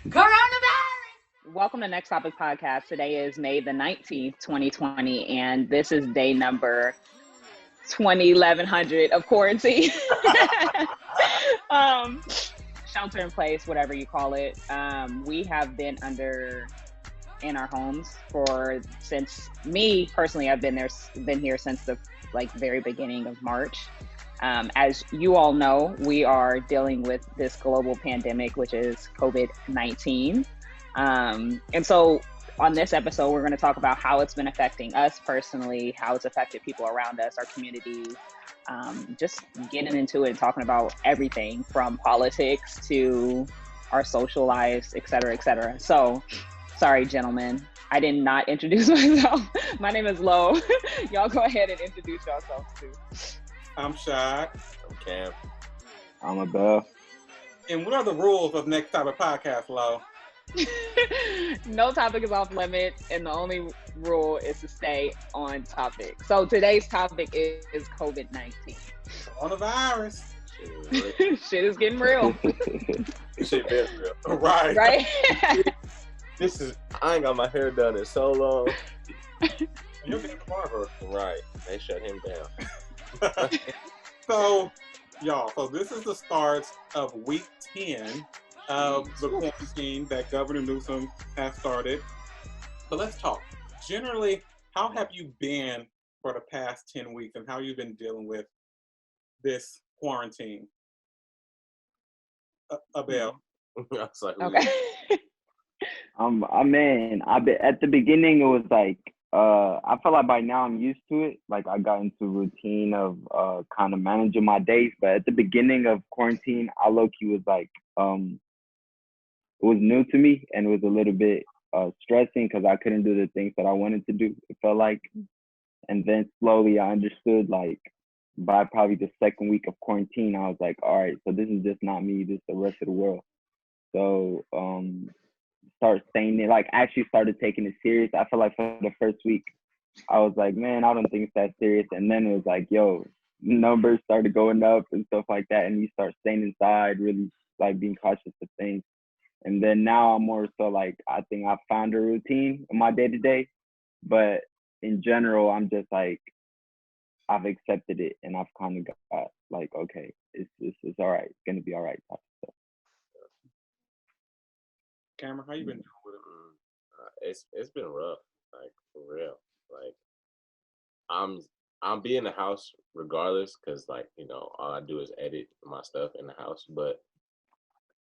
Coronavirus! Welcome to Next Topic Podcast. Today is May the 19th, 2020, and this is day number 1100 of quarantine. um, Shelter in place, whatever you call it. We have been in our homes since me personally, I've been here since the very beginning of March. As you all know, we are dealing with this global pandemic, which is COVID-19. And so on this episode, we're going to talk about how it's been affecting us personally, how it's affected people around us, our community, just getting into it and talking about everything from politics to our social lives, et cetera, et cetera. So, sorry, gentlemen, I did not introduce myself. My name is Lo. Y'all go ahead and introduce yourselves too. I'm Shad. I'm Cam. I'm Abel. And what are the rules of Next Topic Podcast, Lo? No topic is off limits, and the only rule is to stay on topic. So today's topic is COVID-19. Coronavirus. Shit is getting real. Shit been real. Right. Right? I ain't got my hair done in so long. You're being a barber. Right. They shut him down. So this is the start of week 10 of the quarantine that Governor Newsom has started. But let's talk. Generally, how have you been for the past 10 weeks and how you've been dealing with this quarantine? Abel. I was like, Okay. At the beginning it was like, I feel like by now I'm used to it. Like I got into a routine of kind of managing my days. But at the beginning of quarantine, I low-key was like, it was new to me and it was a little bit stressing because I couldn't do the things that I wanted to do, it felt like. And then slowly I understood, like by probably the second week of quarantine, I was like, all right, so this is just not me, this is the rest of the world. So actually started taking it serious. I feel like for the first week, I was like, man, I don't think it's that serious. And then it was like, yo, numbers started going up and stuff like that. And you start staying inside, really like being cautious of things. And then now I'm more so like, I think I found a routine in my day to day. But in general, I'm just like, I've accepted it and I've kind of got like, okay, it's all right. It's going to be all right. Cameron, how you been doing with it? it's been rough, like for real. Like I'm be in the house regardless, because like, all I do is edit my stuff in the house. But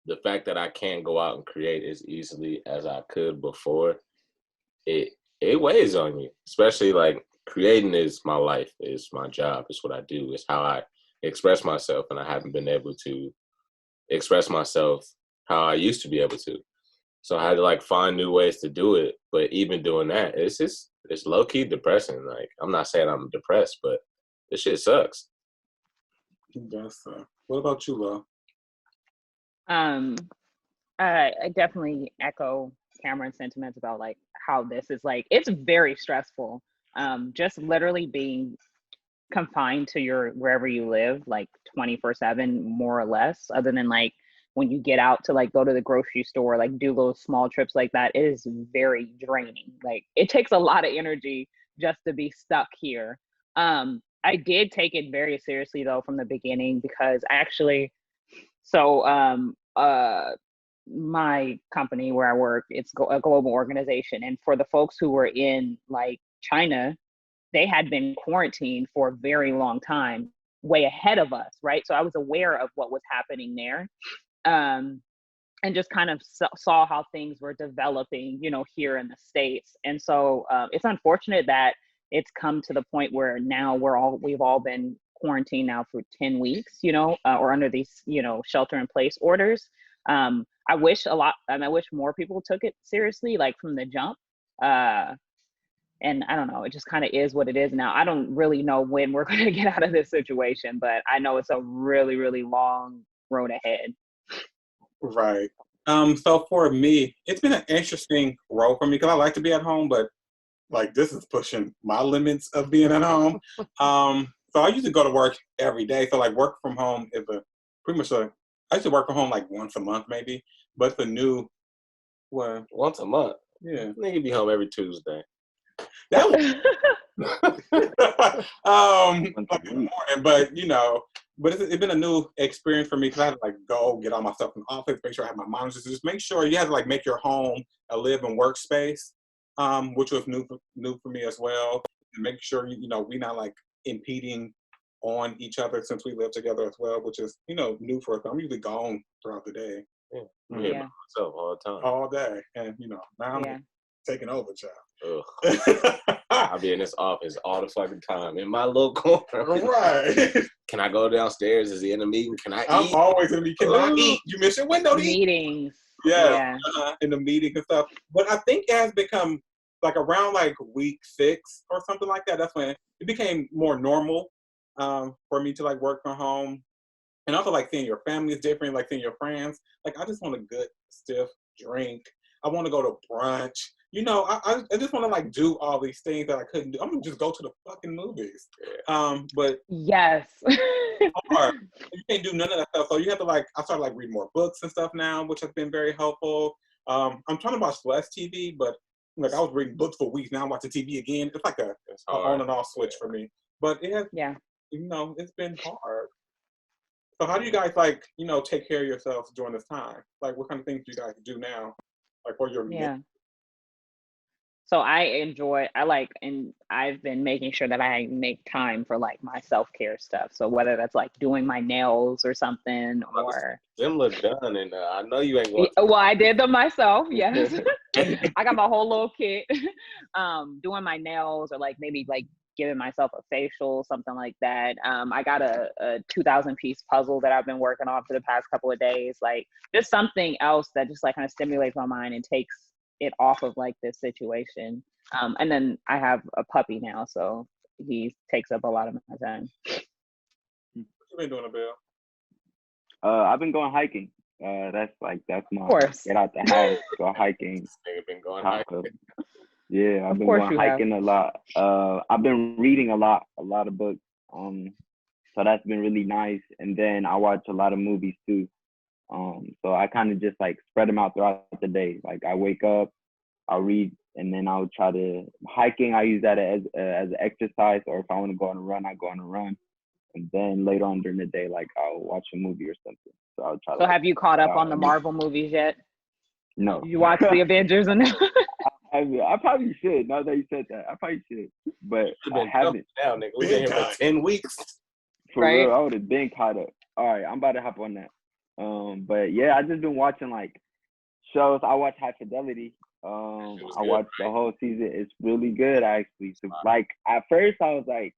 the fact that I can't go out and create as easily as I could before, it weighs on you. Especially like creating is my life, is my job, it's what I do, it's how I express myself, and I haven't been able to express myself how I used to be able to. So I had to like find new ways to do it. But even doing that, it's low key depressing. Like, I'm not saying I'm depressed, but this shit sucks. What about you, Lo? I definitely echo Cameron's sentiments about like how this is like, it's very stressful. Just literally being confined to wherever you live, like 24/7, more or less, other than like when you get out to like go to the grocery store, like do little small trips like that, it is very draining. Like it takes a lot of energy just to be stuck here. I did take it very seriously though from the beginning, because my company where I work, it's a global organization. And for the folks who were in like China, they had been quarantined for a very long time, way ahead of us, right? So I was aware of what was happening there. And just kind of saw how things were developing, here in the States. And so it's unfortunate that it's come to the point where now we've all been quarantined now for 10 weeks, or under these, shelter in place orders. I wish more people took it seriously, like from the jump. And I don't know, it just kind of is what it is now. I don't really know when we're going to get out of this situation, but I know it's a really, really long road ahead. Right. So for me, it's been an interesting role for me because I like to be at home, but like this is pushing my limits of being at home. So I used to go to work every day. So like work from home is I used to work from home like once a month maybe, but it's a new Well, Once a month. yeah. Nigga be home every Tuesday. That was morning, but you know, but it's been a new experience for me because I had to like go get all my stuff from the office, make sure I have my monitors. Just make sure you have to like make your home a live and workspace, which was new for me as well. And make sure you know we not like impeding on each other since we live together as well, which is you know new for us. I'm usually gone throughout the day. Yeah, I'm here by myself all the time. All day, and you know now I'm taking over, child. I'll be in this office all the fucking time in my little corner. Right. Can I go downstairs? Is he in a meeting? Can I eat? I'm always gonna be. Can I eat? You miss your window to eat? Meetings. Yeah. In the meetings and stuff. But I think it has become like around like week 6 or something like that. That's when it became more normal for me to like work from home, and also like seeing your family is different, like seeing your friends. Like I just want a good stiff drink. I want to go to brunch. You know, I just want to like do all these things that I couldn't do. I'm gonna just go to the fucking movies. But yes, hard. You can't do none of that stuff. So you have to like. I started like reading more books and stuff now, which has been very helpful. I'm trying to watch less TV, but like I was reading books for weeks. Now I'm watching TV again. It's like a on and off switch for me. But it has, you know, it's been hard. So how do you guys like, you know, take care of yourselves during this time? Like, what kind of things do you guys do now? Like for your So and I've been making sure that I make time for like my self-care stuff. So whether that's like doing my nails or something or them look done and I know you ain't going well, I did them myself, yes. I got my whole little kit. Doing my nails or like maybe like giving myself a facial, something like that. I got a 2,000 piece puzzle that I've been working on for the past couple of days. Like just something else that just like kind of stimulates my mind and takes it off of like this situation. And then I have a puppy now, so he takes up a lot of my time. What you been doing, Bill? I've been going hiking. That's my get out the house, go hiking. They've been going hiking. Yeah, I've been going hiking a lot. I've been reading a lot of books. So that's been really nice. And then I watch a lot of movies too. So I kind of just like spread them out throughout the day. Like I wake up, I'll read, and then I'll try to hiking. I use that as an exercise, or if I want to go on a run, I go on a run. And then later on during the day, like I'll watch a movie or something. So I'll try. So have you caught up on the Marvel movies yet? No. You watch the Avengers and I probably should. Now that you said that, I probably should, but I haven't. Now, nigga, we been here for 10 weeks. For real, I would have been caught up. All right, I'm about to hop on that. But yeah, I just been watching like shows. I watch High Fidelity. I watched the whole season. It's really good, actually. So, like at first, I was like,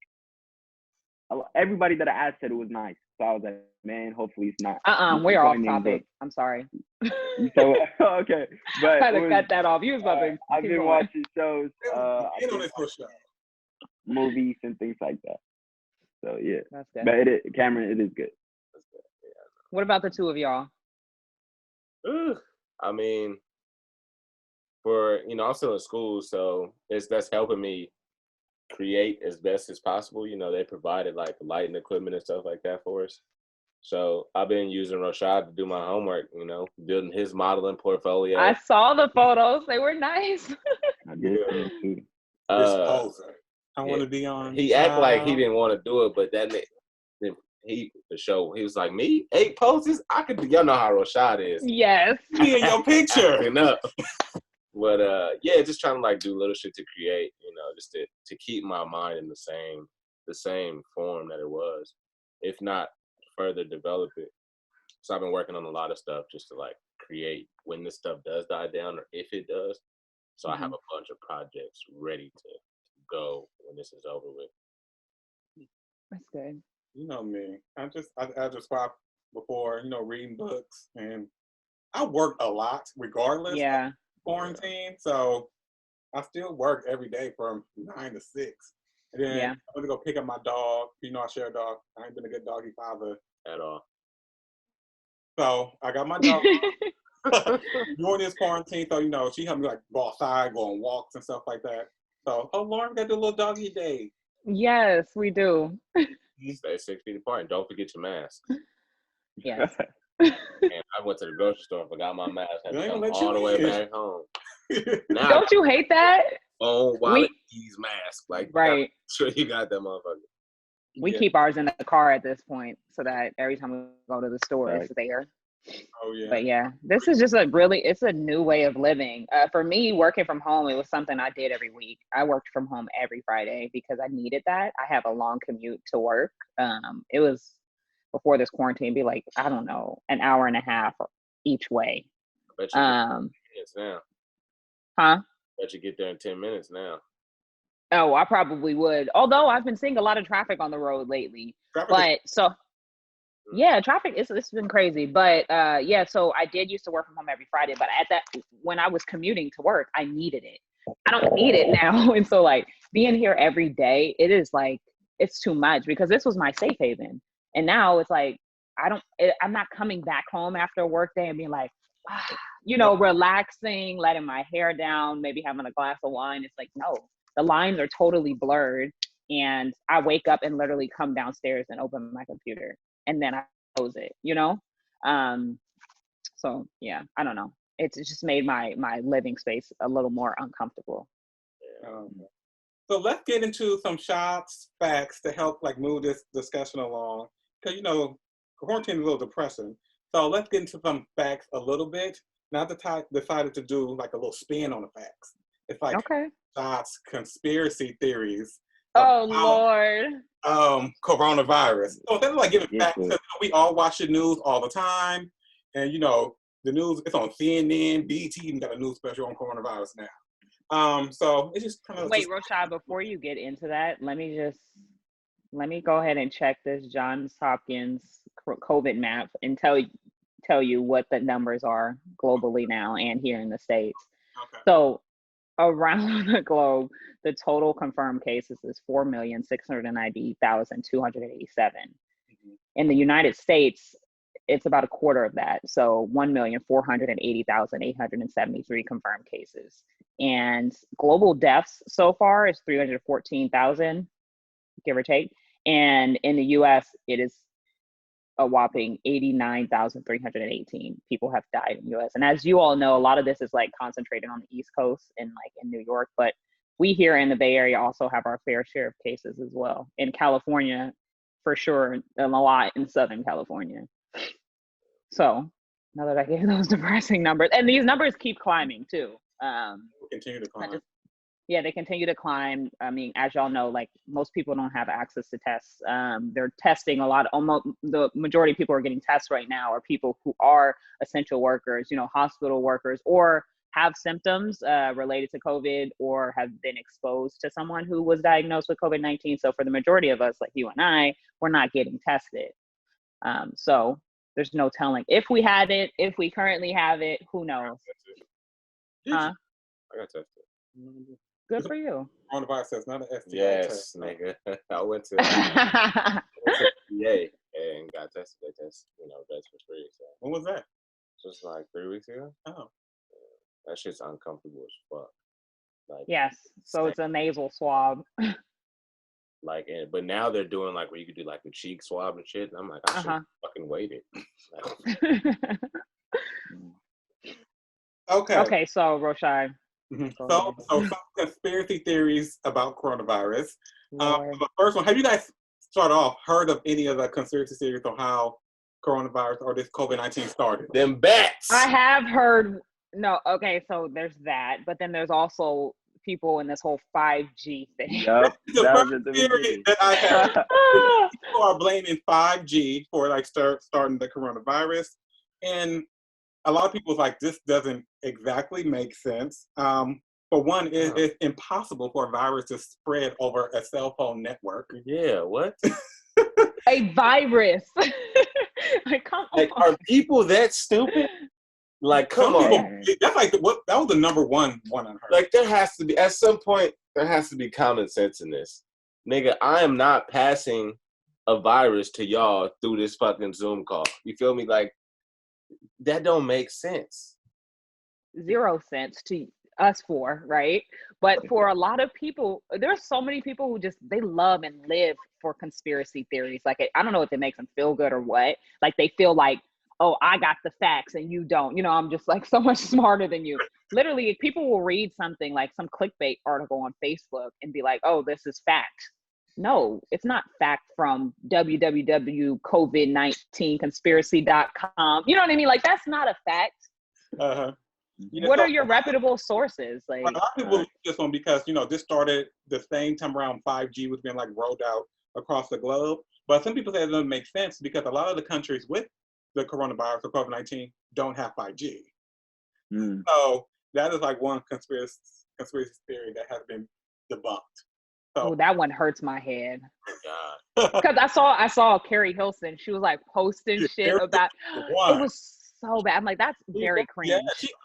everybody that I asked said it was nice. So I was like, man, hopefully it's not. We're off topic. I'm sorry. So okay, but I had to cut that off. You was about to. I've been watching shows, movies and things like that. So yeah, that's good. But Cameron, it is good. That's good. Yeah. What about the two of y'all? I mean, I'm still in school, so that's helping me create as best as possible. You know, they provided like lighting equipment and stuff like that for us. So I've been using Rashad to do my homework, you know, building his modeling portfolio. I saw the photos. They were nice. I did too. I want to be on. He act like he didn't want to do it, but he was like, me? 8 poses? I could do. Y'all know how Rashad is. Yes. Me in your picture. But yeah, just trying to like do little shit to create, you know, just to keep my mind in the same form that it was, if not further develop it. So I've been working on a lot of stuff just to like create when this stuff does die down, or if it does. So I have a bunch of projects ready to go when this is over with. That's good. You know me. I just stopped before, you know, reading books, and I work a lot regardless of quarantine. So I still work every day from 9 to 6. And then I'm gonna go pick up my dog. You know, I share a dog. I ain't been a good doggy father at all. So I got my dog during this quarantine. So, you know, she helped me like go outside, go on walks and stuff like that. So, Lauren, we got to do a little doggy day. Yes, we do. Stay 6 feet apart and don't forget your mask. Yes. And I went to the grocery store and forgot my mask. I had They to ain't come gonna let all you the way in. back home. Now Don't you hate that? phone, wallet, keys, mask. Like, Right. sure you got that motherfucker. We Yeah. keep ours in the car at this point so that every time we go to the store, Right. it's there. Oh yeah. But yeah, this is just it's a new way of living. For me, working from home, it was something I did every week. I worked from home every Friday because I needed that. I have a long commute to work. It was before this quarantine, be like, I don't know, an hour and a half each way. Bet you get 10 minutes now. Huh? Bet you get there in 10 minutes now. Oh, I probably would. Although I've been seeing a lot of traffic on the road lately. Traffic But so yeah, traffic it's been crazy. But yeah, so I did used to work from home every Friday, but when I was commuting to work, I needed it. I don't need it now. And so like being here every day, it is like it's too much because this was my safe haven. And now it's like I'm not coming back home after a work day and being like, relaxing, letting my hair down, maybe having a glass of wine. It's like, no, the lines are totally blurred. And I wake up and literally come downstairs and open my computer and then I close it, So yeah, I don't know. It's just made my living space a little more uncomfortable. So let's get into some shots, facts to help like move this discussion along. Because quarantine is a little depressing. So let's get into some facts a little bit. Now decided to do like a little spin on the facts. It's like shots, conspiracy theories. Oh Lord. Coronavirus. So instead of like giving facts, we all watch the news all the time, and the news it's on CNN, BT even got a news special on coronavirus now. So it's just kind of wait, Roshad, before you get into that, let me go ahead and check this Johns Hopkins COVID map and tell you what the numbers are globally now and here in the States. Okay. So around the globe, the total confirmed cases is 4,690,287. Mm-hmm. In the United States, it's about a quarter of that. So 1,480,873 confirmed cases. And global deaths so far is 314,000, give or take. And in the US, it is a whopping 89,318 people have died in the US. And as you all know, a lot of this is like concentrated on the East Coast and like in New York, but we here in the Bay Area also have our fair share of cases as well. In California, for sure, and a lot in Southern California. So now that I gave those depressing numbers, and these numbers keep climbing too. Continue to climb. Yeah, they continue to climb. I mean, as y'all know, like most people don't have access to tests. They're testing a lot. Almost the majority of people are getting tests right now are people who are essential workers, hospital workers, or have symptoms related to COVID or have been exposed to someone who was diagnosed with COVID-19. So for the majority of us, like you and I, we're not getting tested. So there's no telling if we had it, if we currently have it, who knows? I got tested. Good for you. Coronavirus test, not an STI yes, test. nigga. I went to PA and got tested. They test, that's for free. So. When was that? Just like 3 weeks ago. Oh. That shit's uncomfortable as fuck. Like, yes. So it's a nasal swab. Like, but now they're doing like where you could do like the cheek swab and shit. And I'm like, I should fucking waited. Okay, so Roshai. Mm-hmm. So some conspiracy theories about coronavirus. The first one, have you guys heard of any of the conspiracy theories on how coronavirus or this COVID-19 started? Them bats. I have heard. No, okay, so there's that, but then there's also people in this whole 5G thing. Yep, the first theory that I have. People are blaming 5G for like starting the coronavirus, and a lot of people are like, this doesn't exactly make sense. For one, it's impossible for a virus to spread over a cell phone network. Yeah, what? A virus. Like, come on. Like, are people that stupid? Like, come on. That's like that was the number one unheard. Like, there has to be, at some point, there has to be common sense in this. Nigga, I am not passing a virus to y'all through this fucking Zoom call. You feel me? Like, that don't make sense. 0 sense to us four, right? But for a lot of people, there's so many people who they love and live for conspiracy theories. Like, I don't know if it makes them feel good or what. Like, they feel like, oh, I got the facts and you don't. You know, I'm just like so much smarter than you. Literally, people will read something like some clickbait article on Facebook and be like, oh, this is fact. No, it's not fact from www.covid19conspiracy.com. You know what I mean? Like, that's not a fact. Uh-huh. Yeah, What so are your reputable sources? a Like, lot of people look at this one because, you know, this started the same time around 5G was being like rolled out across the globe. But some people say it doesn't make sense because a lot of the countries with the coronavirus or COVID-19 don't have 5G. So that is like one conspiracy theory that has been debunked. So, oh, that one hurts my head. God. Because I saw Carrie Hilson. She was like posting Yeah, shit Carrie about one. it was so bad. I'm like, that's very cringe. Yeah,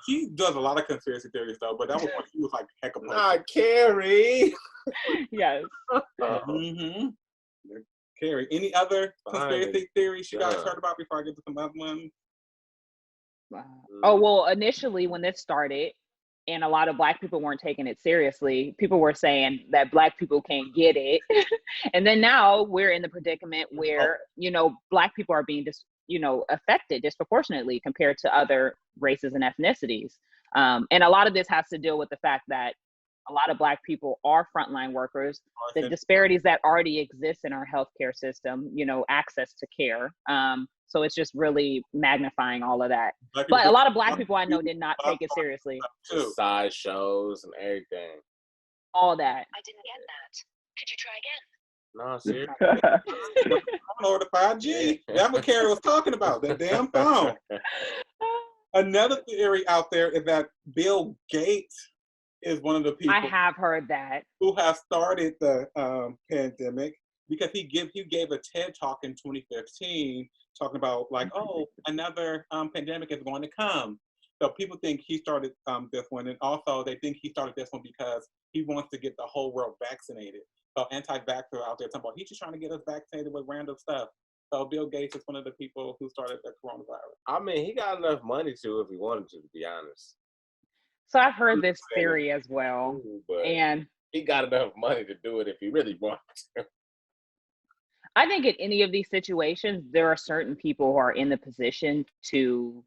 she does a lot of conspiracy theories though, but that was when she was like heck of Not Carrie. Yes. Mm-hmm. Carrie, any other conspiracy theories you guys Yeah. heard about before I get to some other ones? Oh, well, initially when this started and a lot of Black people weren't taking it seriously, people were saying that Black people can't get it. And then now we're in the predicament where, you know, Black people are being affected disproportionately compared to other races and ethnicities. And a lot of this has to deal with the fact that a lot of Black people are frontline workers, the disparities that already exist in our healthcare system, you know, access to care. So it's just really magnifying all of that. But a lot of Black people I know did not take it seriously. Side shows and everything. All that. I didn't get that. Could you try again? No, seriously. Or the 5G. That's what Carrie was talking about, that damn phone. Another theory out there is that Bill Gates is one of the people I have heard that. who has started the pandemic because he gave a TED talk in 2015 talking about like, oh, another pandemic is going to come. So people think he started this one, and also they think he started this one because he wants to get the whole world vaccinated. So anti-vaxxer out there talking about he's just trying to get us vaccinated with random stuff. So Bill Gates is one of the people who started the coronavirus. I mean, he got enough money to if he wanted to be honest. So I've heard this theory as well. But And he got enough money to do it if he really wanted to. I think in any of these situations, there are certain people who are in the position to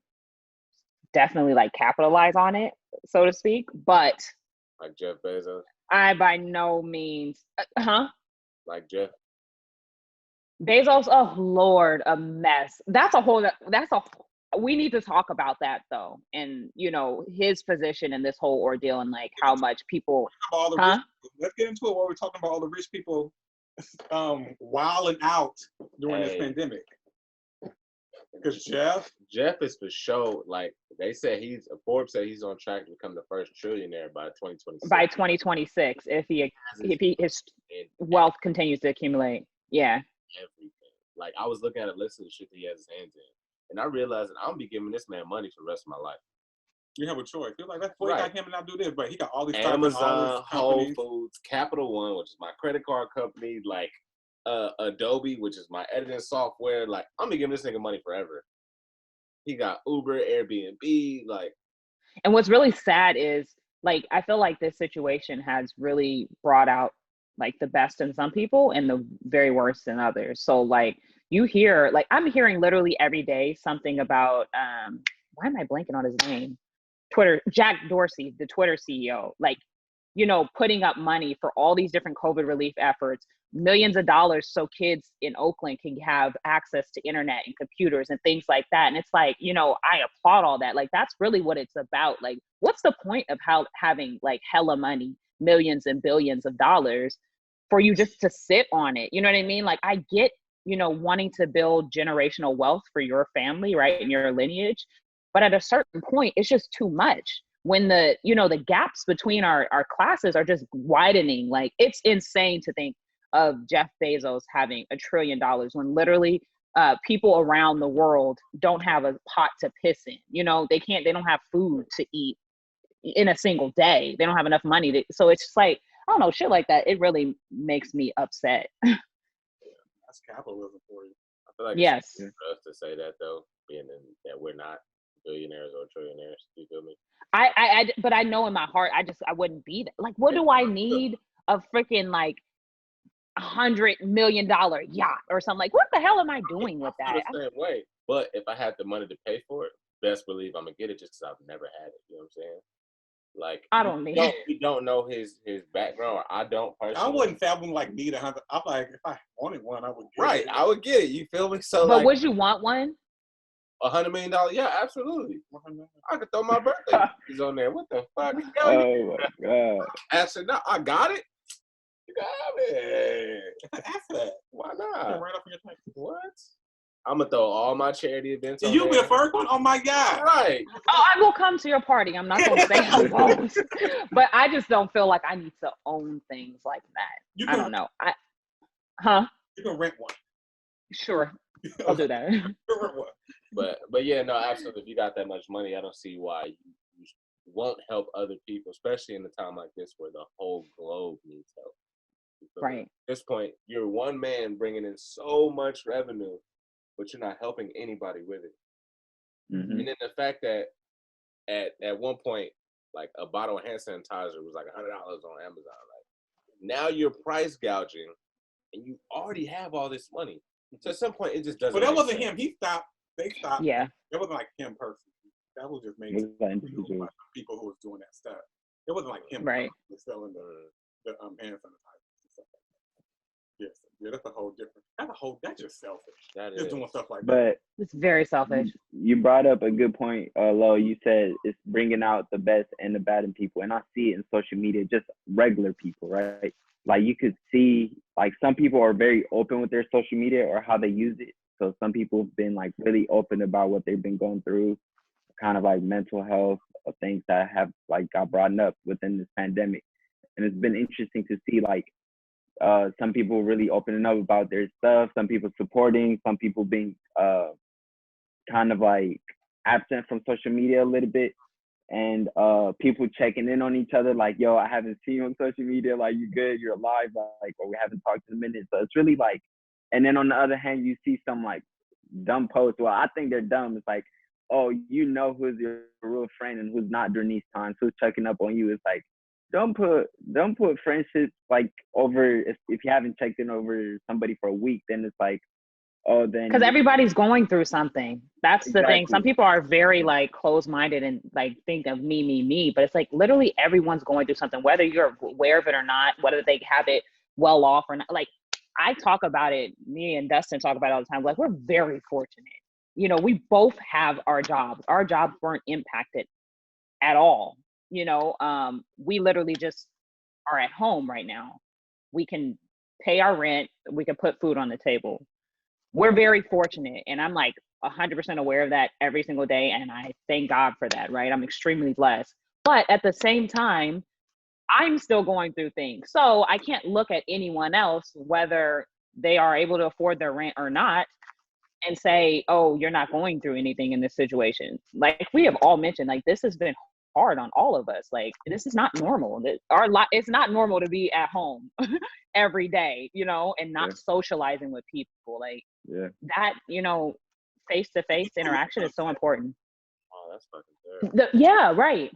definitely like capitalize on it, so to speak. But Like Jeff Bezos. I by no means, Like Jeff. Bezos, oh Lord, a mess. We need to talk about that though. And, you know, his position in this whole ordeal and like how much people, Let's get into it while we're talking about all the rich people wilding out during this pandemic. Because Jeff is for sure, like they said Forbes said he's on track to become the first trillionaire by 2026. By 2026, if his wealth continues to accumulate. Yeah. Everything. Like I was looking at a list of the shit that he has his hands in. And I realized that I'm gonna be giving this man money for the rest of my life. You have a choice. You're like, let's wait like him and not do this, but he got all these Amazon, Whole Foods, Capital One, which is my credit card company, like Adobe, which is my editing software. Like I'm gonna give this nigga money forever. He got Uber, Airbnb, like. And what's really sad is like I feel like this situation has really brought out like the best in some people and the very worst in others. So like you hear, like I'm hearing literally every day something about why am I blanking on his name? Jack Dorsey, the Twitter CEO, like, you know, putting up money for all these different COVID relief efforts, millions of dollars so kids in Oakland can have access to internet and computers and things like that. And it's like, you know, I applaud all that. Like, that's really what it's about. Like, what's the point of having like hella money, millions and billions of dollars for you just to sit on it? You know what I mean? Like, I get, you know, wanting to build generational wealth for your family, right, and your lineage. But at a certain point, it's just too much when the, you know, the gaps between our classes are just widening. Like, it's insane to think of Jeff Bezos having $1 trillion when literally people around the world don't have a pot to piss in. You know, they don't have food to eat in a single day. They don't have enough money to, so it's just like, I don't know, shit like that. It really makes me upset. That's capitalism for you. I feel like yes, it's for us to say that though, being that we're not billionaires or trillionaires. You feel me? But I know in my heart, I wouldn't be that. Like, what do I need a freaking like $100 million yacht or something? Like, what the hell am I doing with that? Same way. But if I had the money to pay for it, best believe I'm gonna get it just because I've never had it. You know what I'm saying? Like I don't need it. we don't know his background, or I don't personally. I wouldn't fathom like need 100. I'm like, if I wanted one, I would get Right, it. I would get it. You feel me? So But like, would you want one? $100 million? Yeah, absolutely. I could throw my birthday cookies on there. What the fuck? Oh my god. Actually, no, I got it. You got it. Ask that. Why Come not? right up in your face. What? I'm gonna throw all my charity events on You be there. the first one? Oh my god. Right. Oh, I will come to your party. I'm not going to say I won't. But I just don't feel like I need to own things like that. I don't know. You can rent one. Sure. I'll do that. You can rent one. But yeah, no, absolutely. If you got that much money, I don't see why you won't help other people, especially in a time like this where the whole globe needs help. Right. At this point, you're one man bringing in so much revenue, but you're not helping anybody with it. Mm-hmm. And then the fact that at one point, like a bottle of hand sanitizer was like $100 on Amazon. Like now you're price gouging, and you already have all this money. So at some point, it just doesn't. But that make wasn't sense. him. He stopped. They stopped. Yeah. It wasn't like him personally. That was just maybe people who was doing that stuff. It wasn't like him. Right. Selling the hand sanitizer and stuff like that. Yes. Yeah, that's a whole different. That's just selfish. That just is. doing stuff like that. But It's very selfish. you brought up a good point, Lo. You said it's bringing out the best and the bad in people. And I see it in social media, just regular people, right? Like you could see, like some people are very open with their social media or how they use it. So some people have been like really open about what they've been going through, kind of like mental health, things that have like got brought up within this pandemic. And it's been interesting to see like some people really opening up about their stuff, some people supporting, some people being kind of like absent from social media a little bit, and people checking in on each other like, yo, I haven't seen you on social media, like you good, you're alive, like, or we haven't talked in a minute. So it's really like, and then on the other hand, you see some like dumb posts. Well, I think they're dumb. It's like, oh, you know who's your real friend and who's not during these times, who's checking up on you. It's like, don't put friendships like over if you haven't checked in over somebody for a week, then it's like, oh, then because everybody's going through something. That's the thing. Exactly. Some people are very like closed-minded and like think of me, but it's like literally everyone's going through something, whether you're aware of it or not, whether they have it well off or not. Like I talk about it, me and Dustin talk about it all the time. Like we're very fortunate. You know, we both have our jobs. Our jobs weren't impacted at all. You know, we literally just are at home right now. We can pay our rent. We can put food on the table. We're very fortunate. And I'm like 100% aware of that every single day. And I thank God for that, right? I'm extremely blessed. But at the same time, I'm still going through things. So I can't look at anyone else, whether they are able to afford their rent or not, and say, oh, you're not going through anything in this situation. Like we have all mentioned, like this has been hard on all of us. Like this is not normal. It's not normal to be at home every day, you know, and not socializing with people. Like that, you know, face-to-face interaction is so important. Oh, that's fucking terrible. Yeah, right.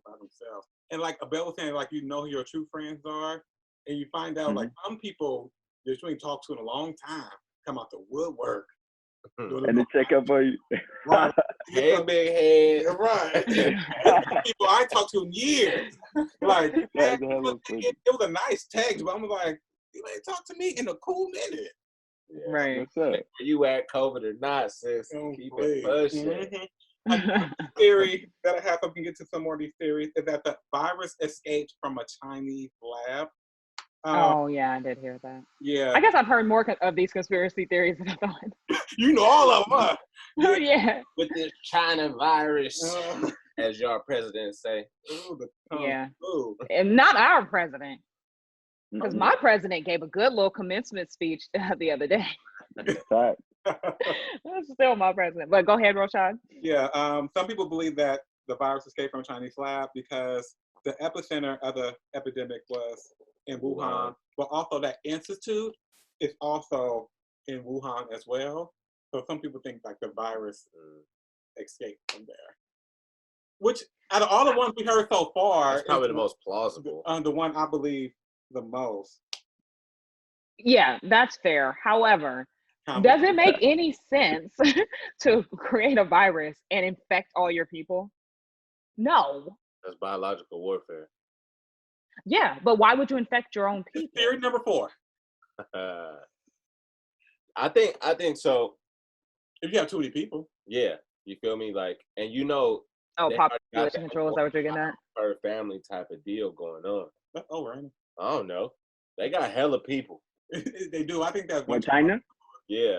By themselves. And like Abel was saying, like you know who your true friends are, and you find out like some people that you ain't talked to in a long time come out the woodwork. And they check up on you. Right. Hey, big head. Yeah, right. People I talked to in years. Like, man, it was a nice text, but I'm like, you ain't talk to me in a cool minute. Yeah. Right. What's up? Where you at, COVID or not, sis? Keep it pushing. Theory that I have, so we can get to some more of these theories, is that the virus escaped from a Chinese lab. Oh yeah, I did hear that. Yeah. I guess I've heard more of these conspiracy theories than I thought. You know all of them, huh? Yeah. With this China virus, as your president say. And not our president. Because my president gave a good little commencement speech the other day. That's still my president. But go ahead, Roshan. Yeah. Some people believe that the virus escaped from a Chinese lab because the epicenter of the epidemic was in Wuhan, but also that institute is also in Wuhan as well. So some people think like the virus escaped from there. Which out of all the ones we heard so far, it's probably the most plausible. The one I believe the most. Yeah, that's fair. However, Does it make any sense to create a virus and infect all your people? No. That's biological warfare. Yeah, but why would you infect your own people? Theory number 4. I think so. If you have too many people. Yeah, you feel me? Like, and Oh, they already got population control, is that what you're getting at? per family type of deal going on. That's over. I don't know. They got hella people. They do. I think that's What, China? Yeah.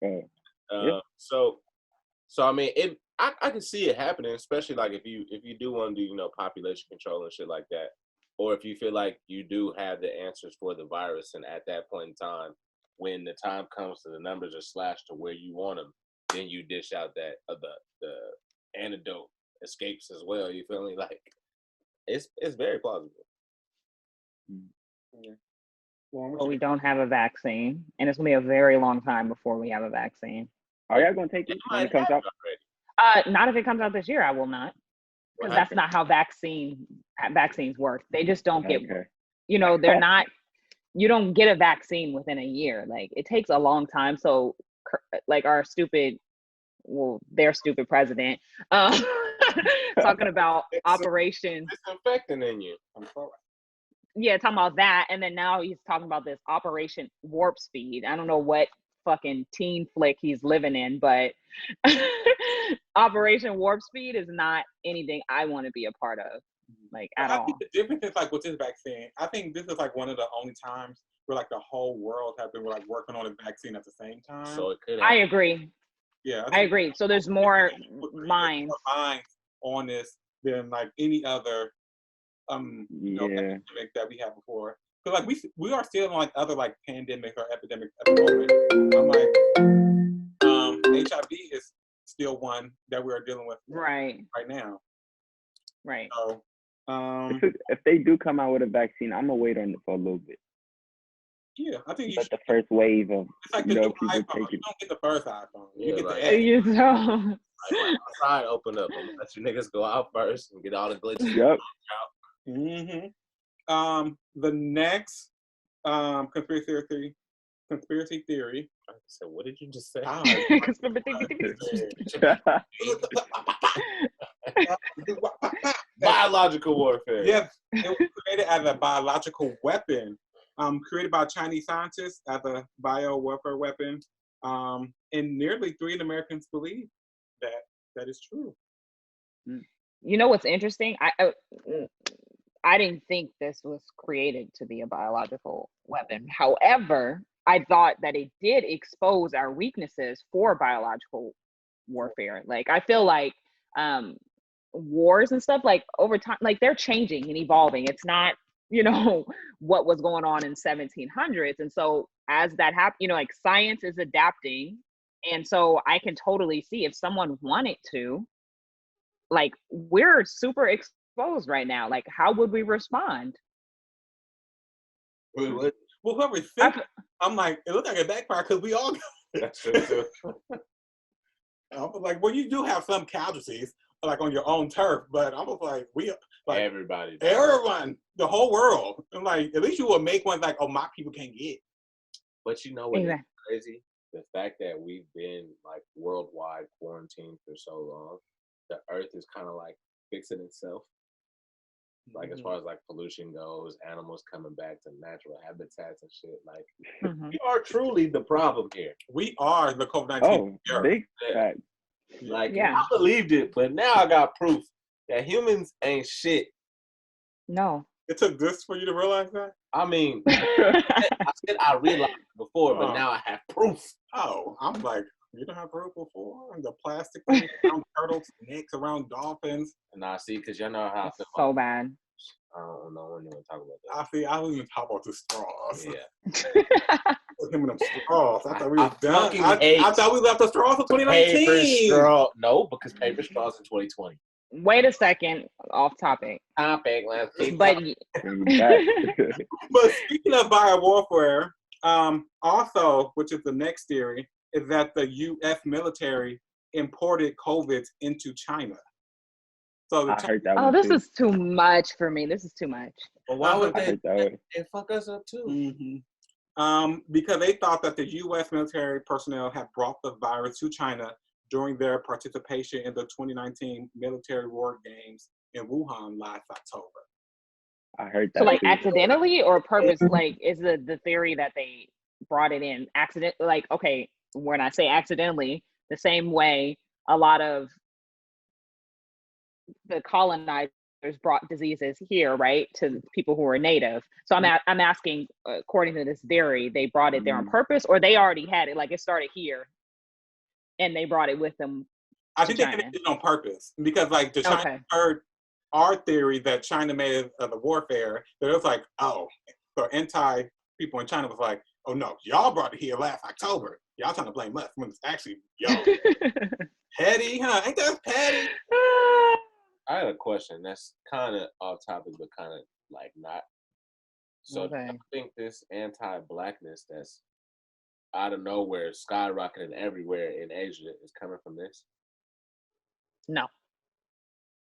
Yeah. So I mean, I can see it happening, especially like if you do want to do population control and shit like that, or if you feel like you do have the answers for the virus, and at that point in time, when the time comes to the numbers are slashed to where you want them, then you dish out that the antidote escapes as well. You feel me? Like it's very plausible. Yeah. Well, we don't have a vaccine, and it's gonna be a very long time before we have a vaccine. Are y'all gonna take it when it comes out? Not if it comes out this year. I will not, because that's not how vaccines work. They just don't get. Okay. They're not. You don't get a vaccine within a year. Like it takes a long time. So, like their stupid president, talking about Operation disinfecting in you. Yeah, talking about that, and then now he's talking about this Operation Warp Speed. I don't know what fucking teen flick he's living in, but Operation Warp Speed is not anything I want to be a part of, like at all. I think the difference is like with this vaccine. I think this is like one of the only times where like the whole world has been like working on a vaccine at the same time. So it could. I agree. Yeah, I agree. So there's more minds on this than like any other epidemic that we had before. Because like we are still on like other like pandemics or epidemics at the moment. I'm like HIV is still one that we are dealing with right now. Right. So if they do come out with a vaccine, I'm gonna wait on it for a little bit. Yeah, I think you let the first wave of it's like the new iPhone. You don't get the first iPhone. You get the X. You don't. Like outside open up. I'm gonna let you niggas go out first and get all the glitches Yep. out. Mm-hmm. The next conspiracy theory. So what did you just say? Biological warfare. Yes, it was created as a biological weapon. Created by Chinese scientists as a bio-warfare weapon. And nearly 3 Americans believe that is true. You know what's interesting? I didn't think this was created to be a biological weapon. However, I thought that it did expose our weaknesses for biological warfare. Like I feel like wars and stuff, like over time, like they're changing and evolving. It's not, what was going on in 1700s. And so as that happens, like science is adapting. And so I can totally see if someone wanted to, like we're super exposed right now. Like how would we respond? Well, whoever thinks, I'm like, it looked like a backfire because we all got it. That's true too. I'm like, well, you do have some casualties, like on your own turf, but I'm like, everybody, everyone, the whole world. I'm like, at least you will make one like, oh, my people can't get. But you know what is crazy? The fact that we've been like worldwide quarantined for so long, the earth is kind of like fixing itself. Like as far as like pollution goes, animals coming back to natural habitats and shit. Like we are truly the problem here. We are the COVID-19. Oh, big fact. Like I believed it, but now I got proof that humans ain't shit. No. It took this for you to realize that? I mean, I said I realized it before, but now I have proof. Oh, I'm like, you don't have proof before? The plastic things around turtles, snakes, around dolphins. And I see, because y'all know how I feel. So bad. I don't know when you want to talk about that. I see, I don't even talk about the straws. Yeah. Him and them straws. I thought we were done. I thought we left the straws in 2019. Paper straw. No, because paper straws in 2020. Wait a second, off topic. Let's keep but speaking of biowarfare, also, which is the next theory, is that the U.S. military imported COVID into China. So I heard that one this too. is too much for me. This is too much. Well, why would they fuck us up too? Mm-hmm. Because they thought that the U.S. military personnel had brought the virus to China during their participation in the 2019 military war games in Wuhan last October. I heard that. So like too. accidentally or purpose? Like is the theory that they brought it in accident? Like okay, when I say accidentally, the same way a lot of the colonizers brought diseases here, right, to people who were native. So I'm asking, according to this theory, they brought it there on purpose, or they already had it, like it started here, and they brought it with them. I think they did it on purpose because, like, the China heard our theory that China made the warfare. That it was like, oh, the anti people in China was like, oh no, y'all brought it here last October. Y'all trying to blame us when it's actually y'all. Petty, huh? Ain't that petty? I had a question that's kind of off topic, but kind of like not. So do you think this anti-blackness that's out of nowhere, skyrocketing everywhere in Asia is coming from this? No.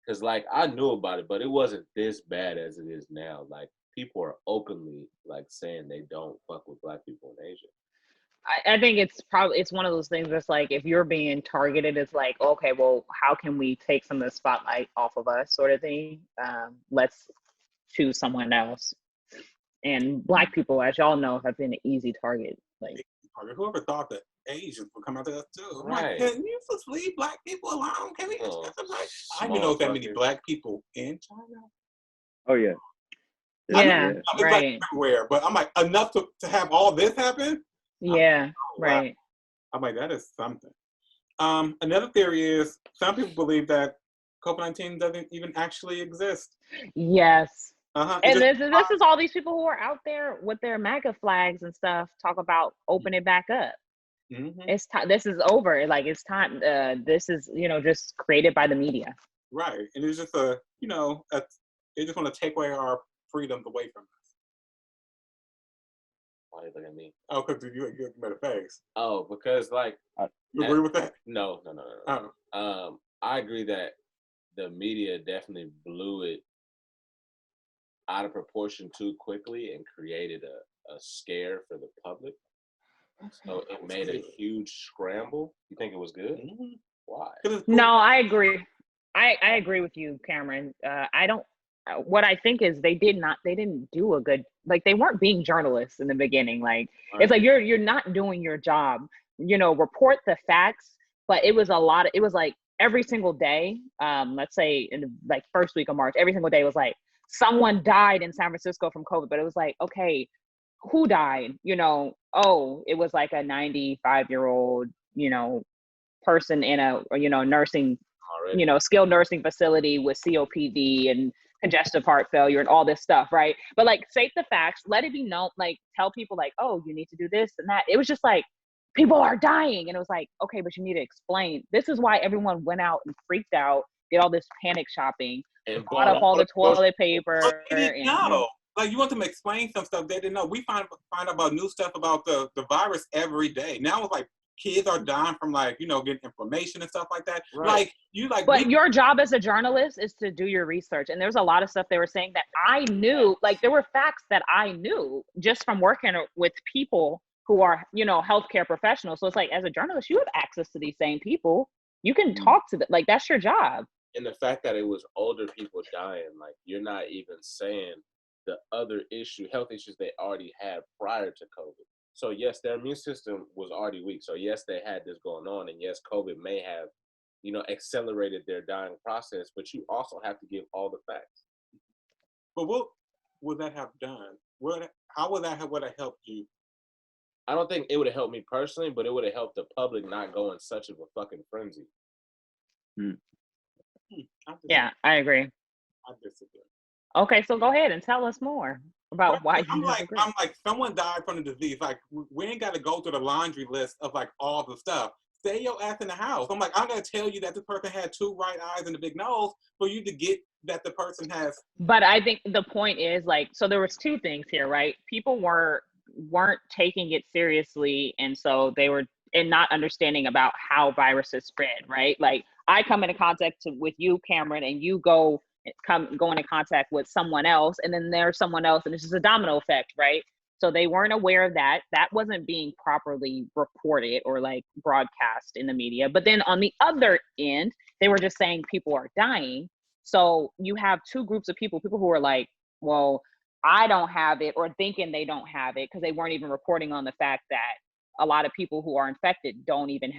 Because, like, I knew about it, but it wasn't this bad as it is now. Like, people are openly, like, saying they don't fuck with black people in Asia. I think it's one of those things that's like, if you're being targeted, it's like, okay, well, how can we take some of the spotlight off of us, sort of thing. Let's choose someone else. And black people, as y'all know, have been an easy target. Like, whoever thought that Asians would come after us too? I'm Right. like, can you just leave black people alone? Can we just I didn't know that many black people in China. Oh yeah. Yeah, it's right. like everywhere, but I'm like, enough to have all this happen? Yeah, right. I'm like, that is something. Another theory is some people believe that COVID-19 doesn't even actually exist. Yes. And this is all these people who are out there with their MAGA flags and stuff talk about open it back up. Mm-hmm. It's time. This is over. Like, it's time. This is, just created by the media. Right. And it's just they just want to take away our freedoms away from us. Why are you looking at me? Oh, because you made a face. Oh, because, like... you agree with that? No. Oh. I agree that the media definitely blew it out of proportion too quickly and created a scare for the public. So it made a huge scramble. You think it was good? Mm-hmm. Why? No, I agree. I agree with you, Cameron. I don't... What I think is they didn't do a good, like, they weren't being journalists in the beginning. Like, right. It's like, you're not doing your job, report the facts, but it was like every single day, let's say in the like first week of March, every single day was like, someone died in San Francisco from COVID, but it was like, okay, who died? Oh, it was like a 95-year-old, person in a, nursing, skilled nursing facility with COPD and congestive heart failure and all this stuff, right? But like, state the facts, let it be known, like, tell people like, oh, you need to do this and that. It was just like, people are dying. And it was like, okay, but you need to explain. This is why everyone went out and freaked out, did all this panic shopping, and bought up all the toilet paper. Like, you want them to explain some stuff they didn't know. We find out about new stuff about the virus every day. Now it's like, kids are dying from, like, getting inflammation and stuff like that. Right. But your job as a journalist is to do your research. And there's a lot of stuff they were saying that I knew, like, there were facts that I knew just from working with people who are, healthcare professionals. So it's like, as a journalist, you have access to these same people. You can talk to them. Like, that's your job. And the fact that it was older people dying, like, you're not even saying the other health issues they already had prior to COVID. So yes, their immune system was already weak. So yes, they had this going on, and yes, COVID may have, accelerated their dying process. But you also have to give all the facts. But what would that have done? How would that have helped you? I don't think it would have helped me personally, but it would have helped the public not go in such of a fucking frenzy. Yeah, I agree. I disagree. Okay, so go ahead and tell us more about why I'm you disagree. I'm like, someone died from the disease. Like, we ain't got to go through the laundry list of, like, all the stuff. Stay your ass in the house. I'm like, I'm going to tell you that this person had 2 right eyes and a big nose for you to get that the person has. But I think the point is, like, so there was 2 things here, right? People weren't taking it seriously, and so they were not understanding about how viruses spread, right? Like, I come into contact with you, Cameron, and you go into contact with someone else, and then there's someone else, and it's just a domino effect, right? So they weren't aware of that. That wasn't being properly reported or like broadcast in the media. But then on the other end, they were just saying people are dying. So you have two groups of people who are like, well, I don't have it, or thinking they don't have it because they weren't even reporting on the fact that a lot of people who are infected don't even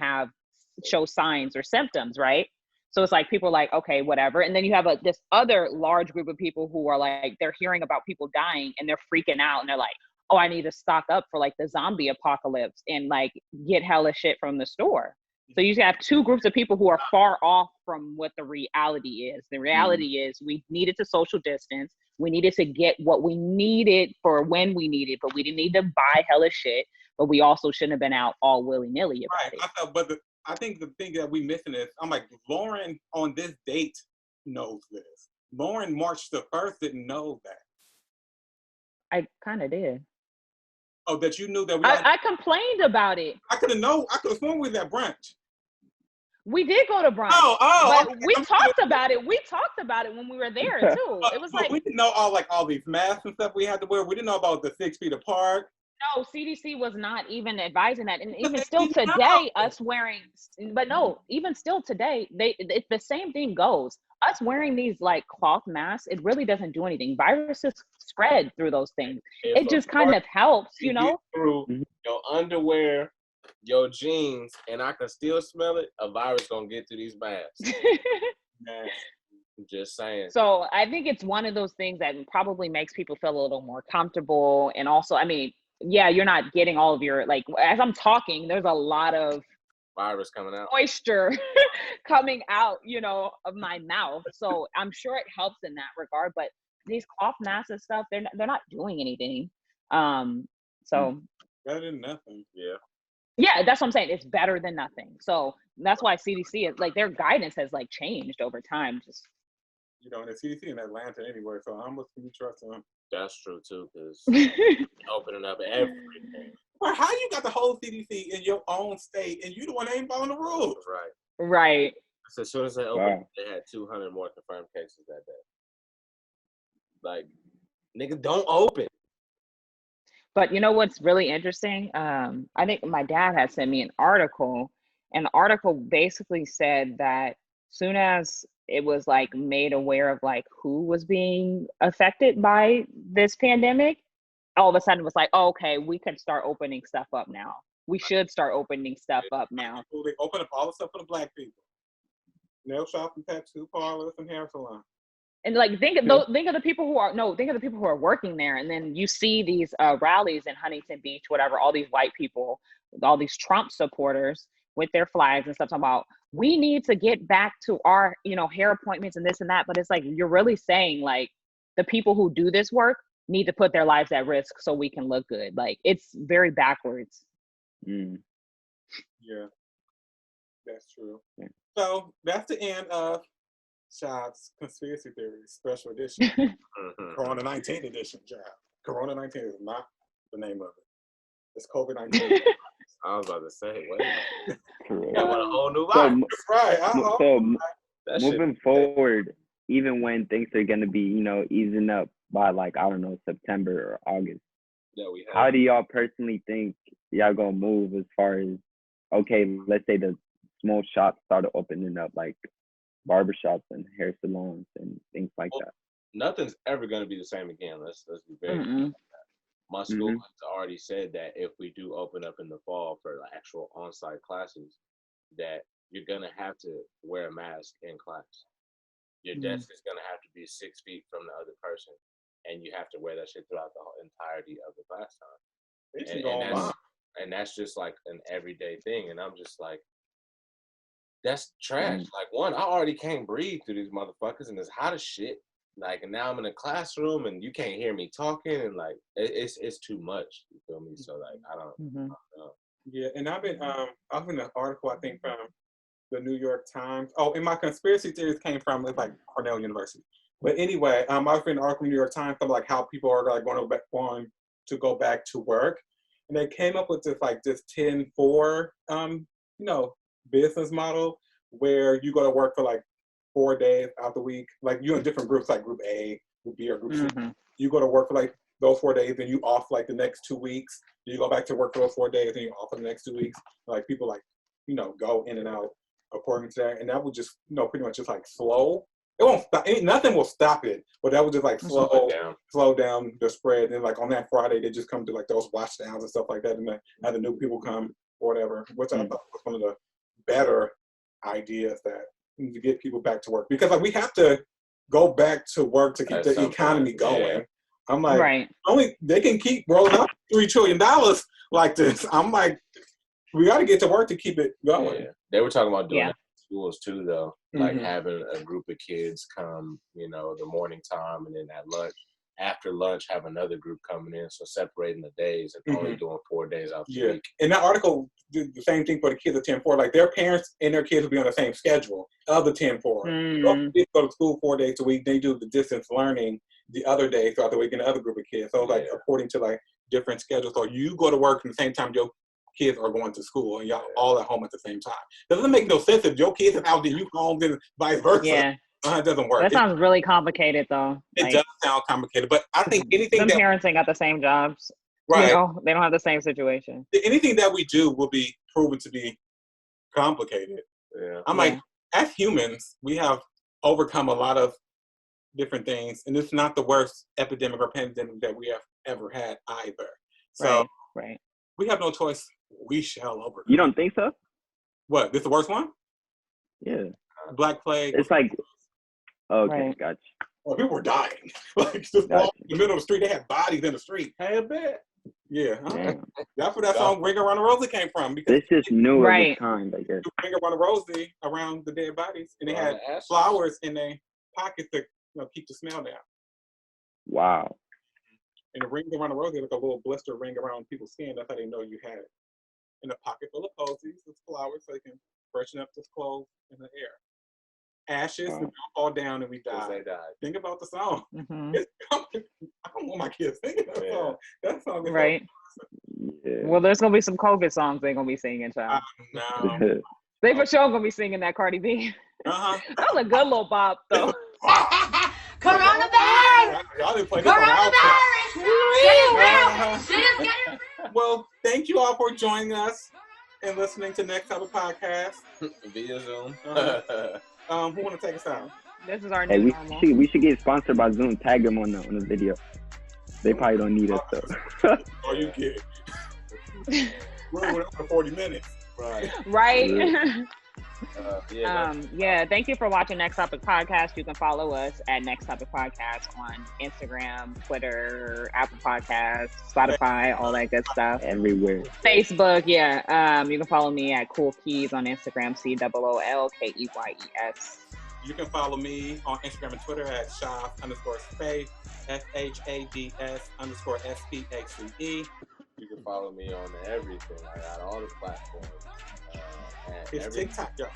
show signs or symptoms, right? So it's like people are like, okay, whatever. And then you have this other large group of people who are like, they're hearing about people dying and they're freaking out and they're like, oh, I need to stock up for like the zombie apocalypse and like get hella shit from the store. So you have two groups of people who are far off from what the reality is. The reality is we needed to social distance. We needed to get what we needed for when we needed, but we didn't need to buy hella shit. But we also shouldn't have been out all willy-nilly about it. I think the thing that we missing is, I'm like, Lauren on this date knows this. Lauren March the 1st didn't know that. I kind of did. Oh, that you knew that I complained about it. I could have sworn we was at brunch. We did go to brunch. But okay. We talked about it. We talked about it when we were there too. It was like we didn't know all these masks and stuff we had to wear. We didn't know about the 6 feet apart. No, CDC was not even advising that, and even still today, us wearing. But no, even still today, the same thing goes. Us wearing these like cloth masks, it really doesn't do anything. Viruses spread through those things. It just kind of helps, you know. Through your underwear, your jeans, and I can still smell it. A virus gonna get through these masks. Just saying. So I think it's one of those things that probably makes people feel a little more comfortable, and also, I mean, yeah, you're not getting all of your, like, as I'm talking, there's a lot of virus coming out, moisture coming out, you know, of my mouth. So I'm sure it helps in that regard. But these cloth masks and stuff, they're not doing anything. So better than nothing. Yeah, that's what I'm saying. It's better than nothing. So that's why CDC is like, their guidance has like changed over time. Just, you know, and the CDC in Atlanta anyway. So how much can you trust them? That's true too, because opening up everything. Well, how you got the whole CDC in your own state and you the one that ain't following the rules? Right. So as soon as they opened, they had 200 more confirmed cases that day. Like, nigga, don't open. But you know what's really interesting? I think my dad had sent me an article, and the article basically said that soon as it was like made aware of like who was being affected by this pandemic, all of a sudden it was like, oh, okay, we can start opening stuff up now. We should start opening stuff up now. They open up all the stuff for the black people. Nail shop and tattoo parlors and hair salon. And like think of the people who are working there, and then you see these rallies in Huntington Beach, whatever, all these white people, all these Trump supporters with their flags and stuff talking about, we need to get back to our, you know, hair appointments and this and that. But it's like, you're really saying like the people who do this work need to put their lives at risk so we can look good. Like, it's very backwards. Yeah, that's true. Yeah. So that's the end of Shop's Conspiracy Theories Special Edition. Corona 19 edition, child. Corona 19 is not the name of it. It's COVID-19. I was about to say, wait. That was a whole new virus. So moving forward, even when things are going to be, you know, easing up by like, I don't know, September or August, how do y'all personally think y'all going to move as far as, okay, let's say the small shops started opening up, like barbershops and hair salons and things like that? Nothing's ever going to be the same again. Let's be very clear. My school has already said that if we do open up in the fall for the actual on-site classes, that you're going to have to wear a mask in class. Your desk is going to have to be 6 feet from the other person, and you have to wear that shit throughout the whole entirety of the class time. And that's just like an everyday thing. And I'm just like, that's trash. Like, one, I already can't breathe through these motherfuckers, and it's hot as shit. Like, and now I'm in a classroom and you can't hear me talking, and like it's too much. You feel me? So like I don't know. Yeah, and I've been in an article I think from the New York Times. Oh, and my conspiracy theories came from like Cornell University. But anyway, I've been in an article in the New York Times about like how people are like going to go back to work, and they came up with this 10-4 business model where you go to work for like 4 days out the week. Like you're in different groups, like group A, group B, or group C. You go to work for like those 4 days, then you off like the next 2 weeks. You go back to work for those 4 days, and you off for the next 2 weeks. Like people like, go in and out according to that, and that would just, pretty much just like slow. It won't stop. Nothing will stop it, but that would just like slow down the spread. And like on that Friday, they just come to like those wash downs and stuff like that, and then have the new people come or whatever. Which I thought was one of the better ideas that to get people back to work, because like we have to go back to work to keep the economy going. Yeah. I'm like, only they can keep rolling up $3 trillion like this. I'm like, we got to get to work to keep it going. Yeah. They were talking about doing that in schools too, though, like having a group of kids come, the morning time, and then at lunch. After lunch, have another group coming in, so separating the days and only doing 4 days out the week. And that article did the same thing for the kids at 10-4. Like their parents and their kids will be on the same schedule of the 10-4. Kids go to school 4 days a week. They do the distance learning the other day throughout the week in the other group of kids. So like according to like different schedules. So you go to work at the same time your kids are going to school, and y'all all at home at the same time. Doesn't make no sense if your kids are out there, you home, then vice versa. Yeah. It doesn't work. That sounds really complicated, though. It does sound complicated, but I think anything some parents ain't got the same jobs. Right. They don't have the same situation. Anything that we do will be proven to be complicated. Yeah. I'm like, as humans, we have overcome a lot of different things, and it's not the worst epidemic or pandemic that we have ever had either. So we have no choice. We shall overcome. You don't think so? What? This is the worst one? Yeah. Black Plague. It's like, okay, gotcha. Well, people were dying. Like, just walking in the middle of the street. They had bodies in the street. Hey, a bit. Yeah. That's where that song Ring Around the Rosie came from. Because it's just new at the time, I guess. Ring Around the Rosie around the dead bodies. And they had flowers in their pockets to keep the smell down. Wow. And the ring around the rosy, like a little blister ring around people's skin. That's how they know you had it. In a pocket full of posies, with flowers, so they can freshen up this clothes in the air. Ashes, and all down, and we die. They died. Think about the song. I don't want my kids thinking that song. That song is right. Well, there's gonna be some COVID songs they're gonna be singing, child. No. They for sure gonna be singing that Cardi B. That was a good little bop, though. Coronavirus! Y'all didn't play this Coronavirus! Well, thank you all for joining us and listening to Next Type of Podcast. Via Zoom. Who want to take us out? This is our new normal. We should get sponsored by Zoom. Tag them on the video. They probably don't need us, though. Are you kidding? We're for 40 minutes. Right. Thank you for watching Next Topic Podcast. You can follow us at Next Topic Podcast on Instagram, Twitter, Apple Podcasts, Spotify, all that good stuff. Everywhere. Facebook, you can follow me at Cool Keys on Instagram, COOLKEYES. You can follow me on Instagram and Twitter at Shads_Space, SHADS_SPACE. You can follow me on everything. I got all the platforms. It's TikTok, y'all.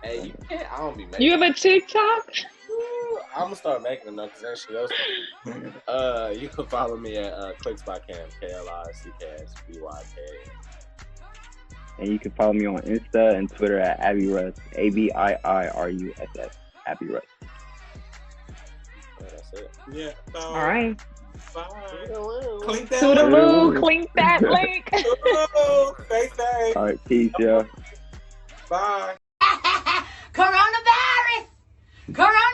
Hey, you can't. I don't be making. You have a TikTok? I'm gonna start making them because that shit else. You can follow me at Clicks by Cam, KLICKSBYK. And you can follow me on Insta and Twitter at AbbyRuss, ABIIRUSS, AbbyRuss. That's it. Yeah. So, all right. Bye. Clink that link. Clink that link. Stay safe. All right, peace, y'all. Bye. Coronavirus! Coronavirus!